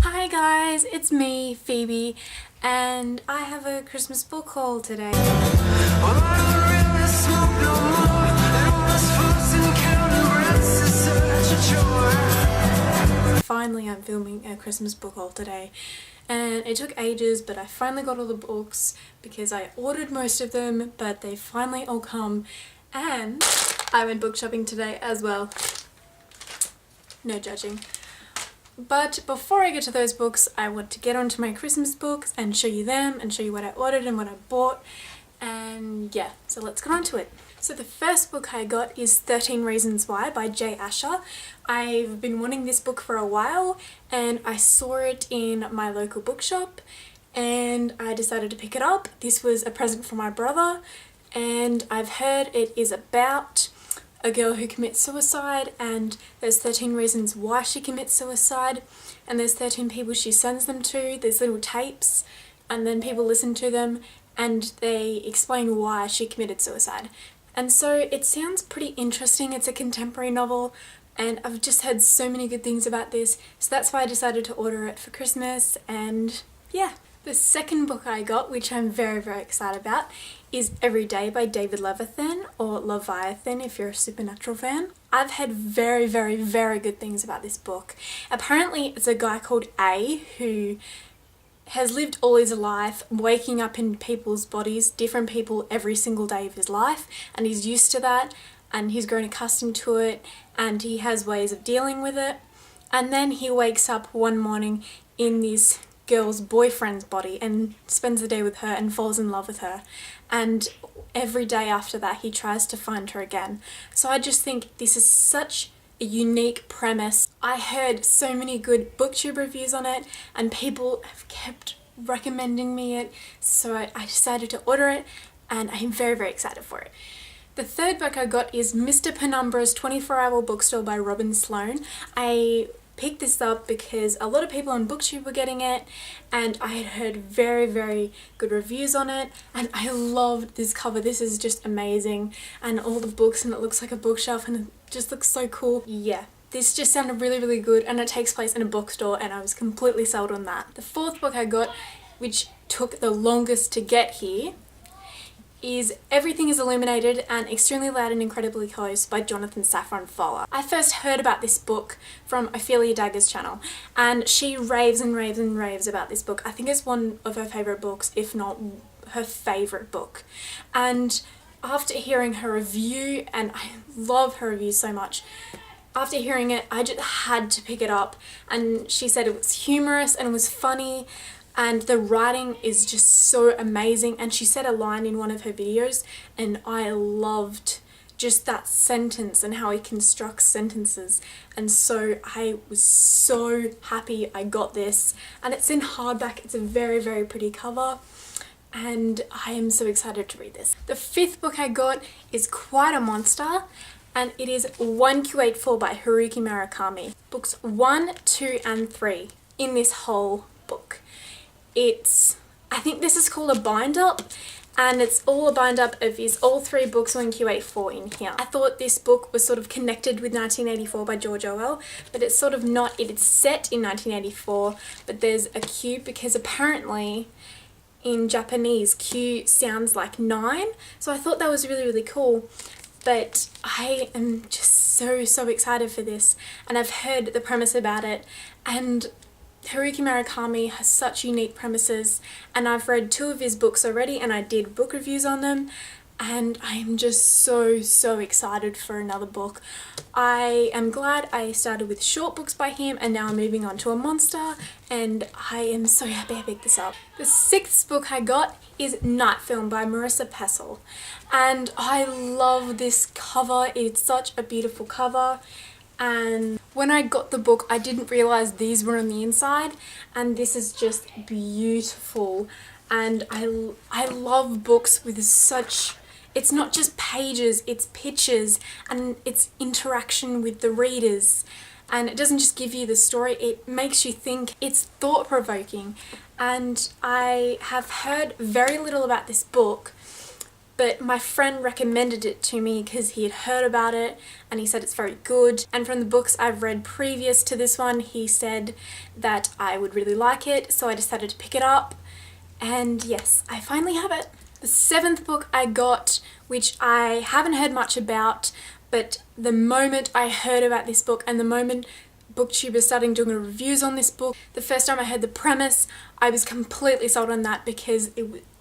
Hi guys, it's me, Phoebe, and I have a Christmas book haul today. Finally, I'm filming a Christmas book haul today, and it took ages, but I finally got all the books because I ordered most of them, but they finally all come, and I went book shopping today as well. No judging. But before I get to those books, I want to get onto my Christmas books and show you them and show you what I ordered and what I bought. And yeah, so let's get on to it. So the first book I got is 13 Reasons Why by Jay Asher. I've been wanting this book for a while and I saw it in my local bookshop and I decided to pick it up. This was a present for my brother and I've heard it is about a girl who commits suicide, and there's 13 reasons why she commits suicide, and there's 13 people she sends them to. There's little tapes and then people listen to them and they explain why she committed suicide. And so it sounds pretty interesting. It's a contemporary novel and I've just heard so many good things about this, so that's why I decided to order it for Christmas. And yeah. The second book I got, which I'm very excited about, is Every Day by David Levithan, or Leviathan if you're a Supernatural fan. I've heard very good things about this book. Apparently it's a guy called A who has lived all his life waking up in people's bodies, different people every single day of his life, and he's used to that and he's grown accustomed to it and he has ways of dealing with it. And then he wakes up one morning in this girl's boyfriend's body and spends the day with her and falls in love with her, and every day after that he tries to find her again. So I just think this is such a unique premise. I heard so many good booktube reviews on it and people have kept recommending me it, so I decided to order it and I'm very excited for it. The third book I got is Mr. Penumbra's 24-Hour Bookstore by Robin Sloan. I picked this up because a lot of people on booktube were getting it and I had heard very good reviews on it, and I loved this cover. This is just amazing, and all the books, and it looks like a bookshelf and it just looks so cool. Yeah, this just sounded really good, and it takes place in a bookstore and I was completely sold on that. The fourth book I got, which took the longest to get here, is Everything is Illuminated and Extremely Loud and Incredibly Close by Jonathan Safran Foer. I first heard about this book from Ophelia Dagger's channel and she raves about this book. I think it's one of her favourite books, if not her favourite book. And after hearing her review, and I love her review so much, after hearing it I just had to pick it up, and she said it was humorous and it was funny and the writing is just so amazing, and she said a line in one of her videos and I loved just that sentence and how he constructs sentences, and so I was so happy I got this, and it's in hardback. It's a very pretty cover and I am so excited to read this. The fifth book I got is Quite a Monster and it is 1Q84 by Haruki Murakami. Books 1, 2 and 3 in this whole book. I think this is called a bind up, and it's all a bind up of all three books 1Q84 in here. I thought this book was sort of connected with 1984 by George Orwell, but it's sort of not. It is set in 1984, but there's a Q because apparently in Japanese Q sounds like 9, so I thought that was really cool. But I am just so excited for this, and I've heard the premise about it, and Haruki Murakami has such unique premises, and I've read 2 of his books already and I did book reviews on them, and I am just so excited for another book. I am glad I started with short books by him and now I'm moving on to a monster, and I am so happy I picked this up. The sixth book I got is Night Film by Marissa Pessl, and I love this cover. It's such a beautiful cover, and when I got the book I didn't realise these were on the inside, and this is just beautiful. And I love books with such, it's not just pages, it's pictures and it's interaction with the readers, and it doesn't just give you the story, it makes you think. It's thought-provoking, and I have heard very little about this book, but my friend recommended it to me because he had heard about it and he said it's very good. And from the books I've read previous to this one, he said that I would really like it, so I decided to pick it up. And yes, I finally have it. The 7th book I got, which I haven't heard much about, but the moment I heard about this book and the moment booktubers starting doing reviews on this book, the first time I heard the premise, I was completely sold on that because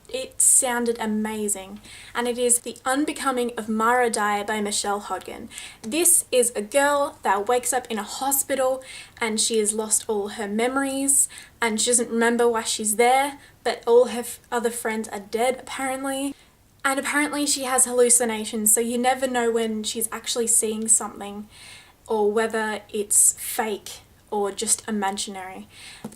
it sounded amazing. And it is The Unbecoming of Mara Dyer by Michelle Hodgkin. This is a girl that wakes up in a hospital and she has lost all her memories and she doesn't remember why she's there, but all her other friends are dead apparently. And apparently she has hallucinations, so you never know when she's actually seeing something or whether it's fake or just imaginary.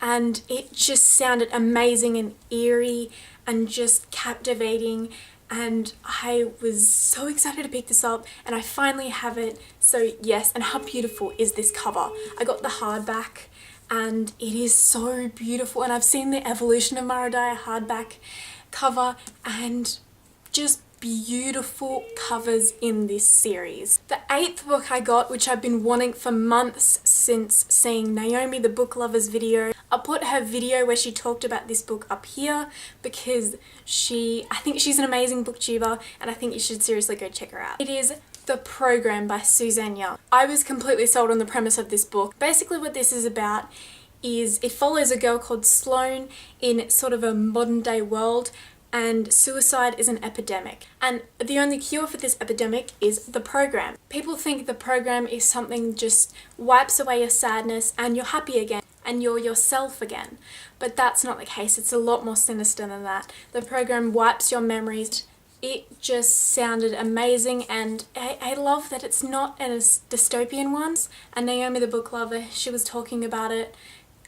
And it just sounded amazing and eerie and just captivating, and I was so excited to pick this up, and I finally have it. So yes, and how beautiful is this cover? I got the hardback and it is so beautiful, and I've seen the Evolution of Mara Dyer hardback cover and just beautiful covers in this series. The 8th book I got, which I've been wanting for months since seeing Naomi the Book Lovers video. I'll put her video where she talked about this book up here because I think she's an amazing booktuber and I think you should seriously go check her out. It is The Program by Suzanne Young. I was completely sold on the premise of this book. Basically what this is about is it follows a girl called Sloane in sort of a modern day world, and suicide is an epidemic. And the only cure for this epidemic is the program. People think the program is something just wipes away your sadness and you're happy again and you're yourself again. But that's not the case. It's a lot more sinister than that. The program wipes your memories. It just sounded amazing, and I love that it's not a dystopian one. And Naomi the Book Lover, she was talking about it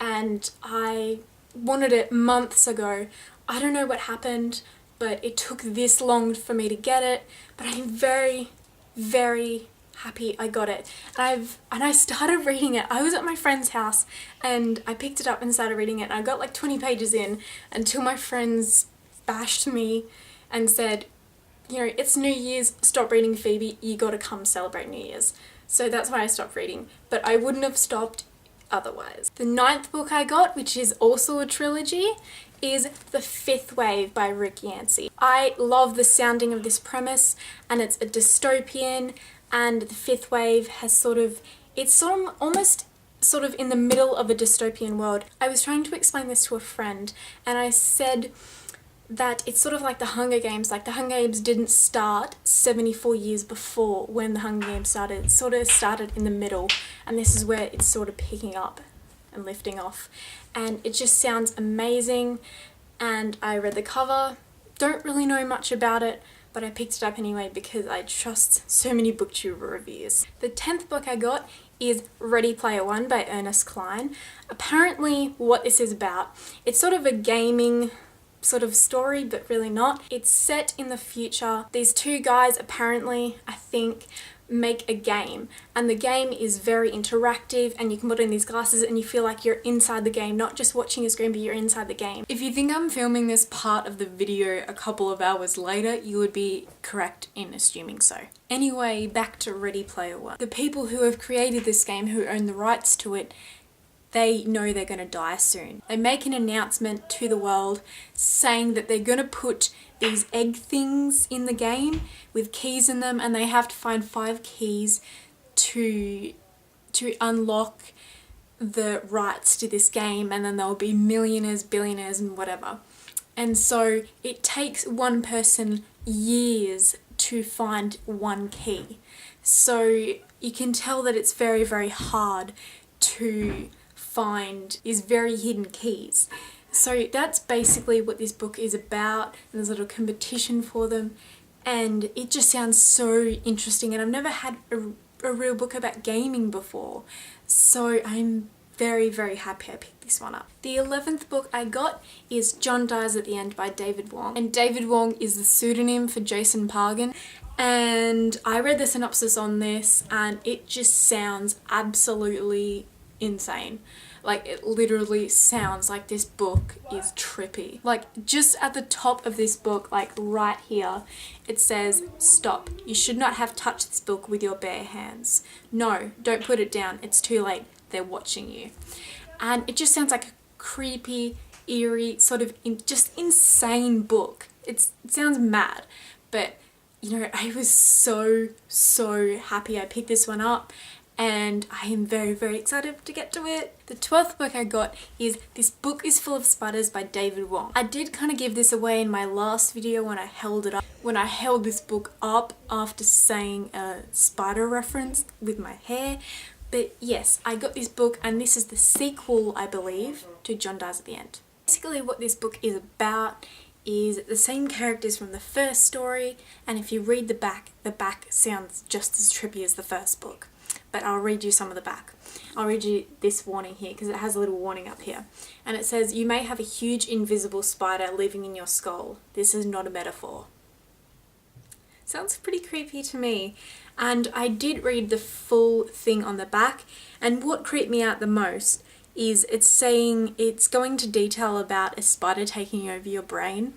and I wanted it months ago. I don't know what happened, but it took this long for me to get it, but I'm very, very happy I got it. And I started reading it. I was at my friend's house and I picked it up and started reading it, and I got like 20 pages in until my friends bashed me and said, you know, it's New Year's, stop reading, Phoebe, you gotta come celebrate New Year's. So that's why I stopped reading, but I wouldn't have stopped otherwise. The 9th book I got, which is also a trilogy, is The Fifth Wave by Rick Yancey. I love the sounding of this premise, and it's a dystopian, and the fifth wave has it's almost sort of in the middle of a dystopian world. I was trying to explain this to a friend, and I said that it's sort of like the Hunger Games. Like the Hunger Games didn't start 74 years before when the Hunger Games started. It sort of started in the middle, and this is where it's sort of picking up and lifting off. And it just sounds amazing, and I read the cover. Don't really know much about it, but I picked it up anyway because I trust so many booktuber reviews. The 10th book I got is Ready Player One by Ernest Cline. Apparently what this is about, it's sort of a gaming sort of story, but really not. It's set in the future. These two guys apparently, I think, make a game, and the game is very interactive, and you can put in these glasses and you feel like you're inside the game, not just watching a screen, but you're inside the game. If you think I'm filming this part of the video a couple of hours later, you would be correct in assuming so. Anyway, back to Ready Player One. The people who have created this game, who own the rights to it, they know they're going to die soon. They make an announcement to the world saying that they're going to put these egg things in the game with keys in them, and they have to find 5 keys to unlock the rights to this game, and then there'll be millionaires, billionaires and whatever. And so it takes one person years to find one key. So you can tell that it's very, very hard to find these very hidden keys. So that's basically what this book is about, and there's a little competition for them, and it just sounds so interesting, and I've never had a real book about gaming before, so I'm very, very happy I picked this one up. The 11th book I got is John Dies at the End by David Wong, and David Wong is the pseudonym for Jason Pargin, and I read the synopsis on this and it just sounds absolutely insane. Like, it literally sounds like this book is trippy. Like, just at the top of this book, like right here, it says, "Stop. You should not have touched this book with your bare hands. No, don't put it down. It's too late. They're watching you." And it just sounds like a creepy, eerie, sort of just insane book. It sounds mad, but you know, I was so happy I picked this one up, and I am very excited to get to it. The 12th book I got is This Book is Full of Spiders by David Wong. I did kind of give this away in my last video when I held it up. When I held this book up after saying a spider reference with my hair. But yes, I got this book, and this is the sequel, I believe, to John Dies at the End. Basically what this book is about is the same characters from the first story, and if you read the back sounds just as trippy as the first book. But I'll read you some of the back. I'll read you this warning here because it has a little warning up here. And it says, "You may have a huge invisible spider living in your skull. This is not a metaphor." Sounds pretty creepy to me. And I did read the full thing on the back, and what creeped me out the most is it's saying it's going to detail about a spider taking over your brain,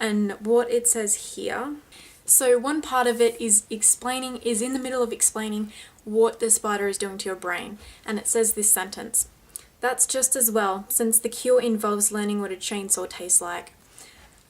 and what it says here. So one part of it is in the middle of explaining what the spider is doing to your brain, and it says this sentence: "That's just as well, since the cure involves learning what a chainsaw tastes like."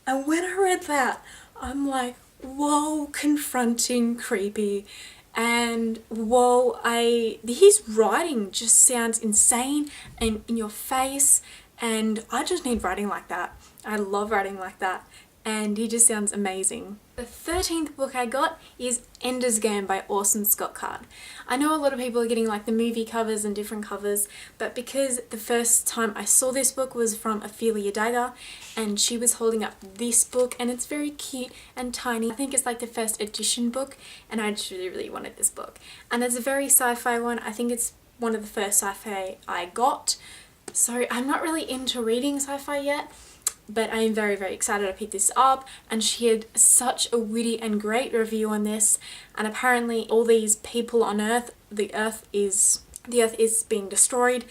And when I read that, I'm like, whoa, confronting, creepy. And whoa, his writing just sounds insane and in your face, and I just need writing like that. I love writing like that, and he just sounds amazing. The 13th book I got is Ender's Game by Orson Scott Card. I know a lot of people are getting like the movie covers and different covers, but because the first time I saw this book was from Ophelia Dagger, and she was holding up this book, and it's very cute and tiny. I think it's like the first edition book, and I just really wanted this book. And it's a very sci-fi one. I think it's one of the first sci-fi I got, so I'm not really into reading sci-fi yet, but I am very excited to pick this up. And she had such a witty and great review on this, and apparently all these people on Earth, the Earth is being destroyed.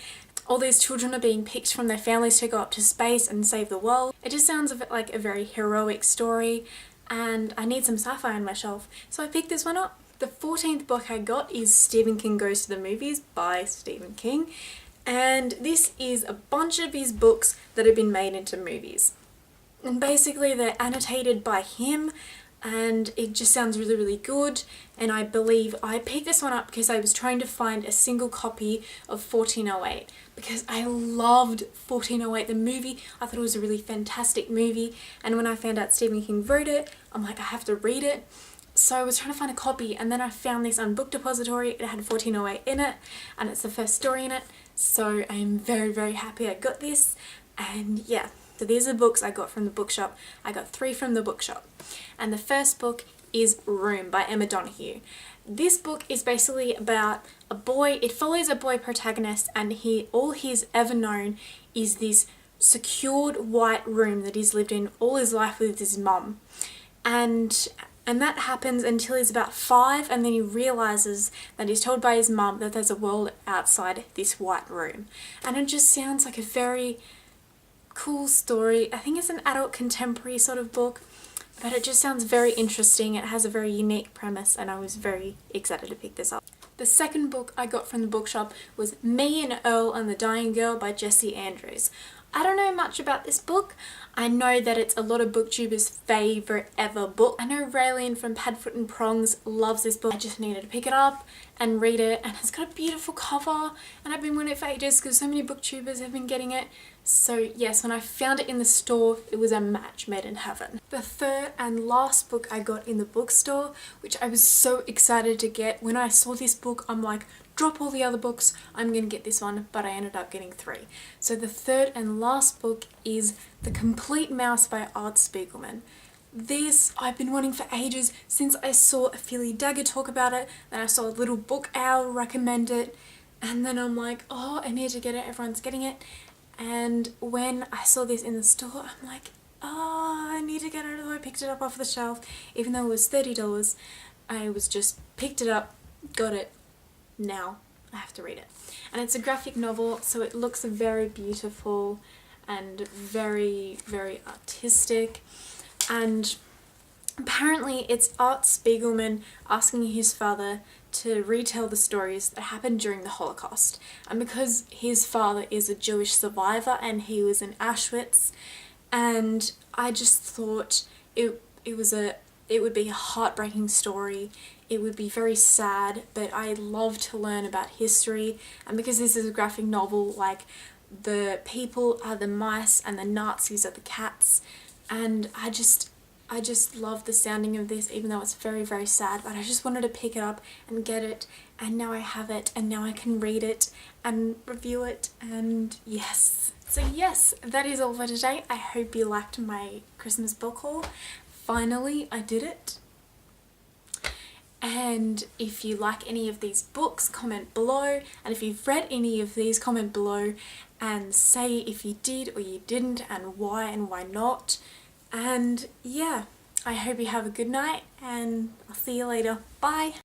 All these children are being picked from their families to go up to space and save the world. It just sounds like a very heroic story, and I need some sci-fi on my shelf, so I picked this one up. The 14th book I got is Stephen King Goes to the Movies by Stephen King. And this is a bunch of his books that have been made into movies. And basically they're annotated by him, and it just sounds really good. And I believe I picked this one up because I was trying to find a single copy of 1408, because I loved 1408, the movie. I thought it was a really fantastic movie, and when I found out Stephen King wrote it, I'm like, I have to read it. So I was trying to find a copy, and then I found this on Book Depository. It had 1408 in it, and it's the first story in it. So I'm very happy I got this. And yeah, so these are the books I got from the bookshop. I got 3 from the bookshop. And the first book is Room by Emma Donoghue. This book is basically about a boy. It follows a boy protagonist, and all he's ever known is this secured white room that he's lived in all his life with his mum. And that happens until he's about 5, and then he realises that he's told by his mum that there's a world outside this white room. And it just sounds like a very cool story. I think it's an adult contemporary sort of book, but it just sounds very interesting. It has a very unique premise, and I was very excited to pick this up. The second book I got from the bookshop was Me and Earl and the Dying Girl by Jessie Andrews. I don't know much about this book. I know that it's a lot of booktubers' favourite ever book. I know Raylene from Padfoot and Prongs loves this book. I just needed to pick it up and read it, and it's got a beautiful cover, and I've been wanting it for ages because so many booktubers have been getting it. So yes, when I found it in the store, it was a match made in heaven. The third and last book I got in the bookstore, which I was so excited to get. When I saw this book, I'm like, drop all the other books, I'm gonna get this one, but I ended up getting 3. So the third and last book is The Complete Mouse by Art Spiegelman. This I've been wanting for ages, since I saw Ophelia Dagger talk about it, then I saw a Little Book Owl recommend it, and then I'm like, oh, I need to get it, everyone's getting it. And when I saw this in the store, I'm like, oh, I need to get it, so I picked it up off the shelf. Even though it was $30, I was just picked it up, got it, now. I have to read it. And it's a graphic novel, so it looks very beautiful and very, very artistic. And apparently it's Art Spiegelman asking his father to retell the stories that happened during the Holocaust. And because his father is a Jewish survivor and he was in Auschwitz, and I just thought it would be a heartbreaking story. It would be very sad, but I love to learn about history. And because this is a graphic novel, like, the people are the mice and the Nazis are the cats. And I just love the sounding of this, even though it's very, very sad. But I just wanted to pick it up and get it, and now I have it, and now I can read it and review it, and yes. So yes, that is all for today. I hope you liked my Christmas book haul. Finally, I did it. And if you like any of these books, comment below. And if you've read any of these, comment below and say if you did or you didn't, and why not. And yeah, I hope you have a good night, and I'll see you later. Bye!